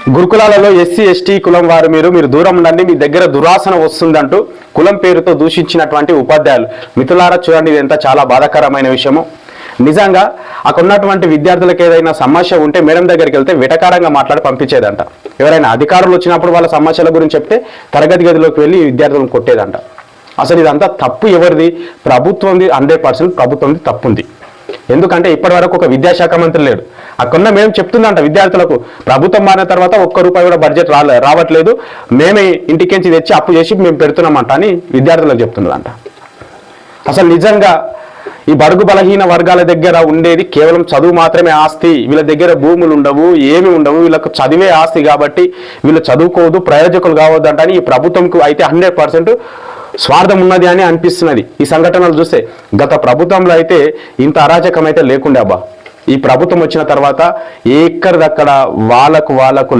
గురుకులాలలో SC ST కులం వారు మీరు దూరం ఉండండి, మీ దగ్గర దురాసన వస్తుందంటూ కులం పేరుతో దూషించినటువంటి ఉపాధ్యాయులు. మిత్రులారా చూడండి, ఇది ఎంత చాలా బాధాకరమైన విషయము. నిజంగా అక్కడ ఉన్నటువంటి విద్యార్థులకు ఏదైనా సమస్య ఉంటే మేడం దగ్గరికి వెళ్తే వెటకారంగా మాట్లాడి పంపించేదంట. ఎవరైనా అధికారులు వచ్చినప్పుడు వాళ్ళ సమస్యల గురించి చెప్తే తరగతి గదిలోకి వెళ్ళి విద్యార్థులను కొట్టేదంట. అసలు ఇదంతా తప్పు ఎవరిది? ప్రభుత్వంది. 100% ప్రభుత్వంది తప్పు ఉంది. ఎందుకంటే ఇప్పటి వరకు ఒక విద్యాశాఖ మంత్రి లేడు. అక్కడ మేము చెప్తుందంట విద్యార్థులకు, ప్రభుత్వం మారిన తర్వాత ₹1 కూడా బడ్జెట్ రావట్లేదు, మేమే ఇంటికించి తెచ్చి అప్పు చేసి మేము పెడుతున్నామంట అని విద్యార్థులకు చెప్తున్నదంట. అసలు నిజంగా ఈ బడుగు బలహీన వర్గాల దగ్గర ఉండేది కేవలం చదువు మాత్రమే ఆస్తి. వీళ్ళ దగ్గర భూములు ఉండవు, ఏమి ఉండవు, వీళ్ళకు చదివే ఆస్తి కాబట్టి వీళ్ళు చదువుకోవద్దు, ప్రయోజకులు కావద్దు అంటని ఈ ప్రభుత్వంకు అయితే 100% స్వార్థం ఉన్నది అని అనిపిస్తున్నది. ఈ సంఘటనలు చూస్తే గత ప్రభుత్వంలో అయితే ఇంత అరాచకం అయితే లేకుండే అబ్బా. ఈ ప్రభుత్వం వచ్చిన తర్వాత ఎక్కడిదక్కడ వాళ్ళకు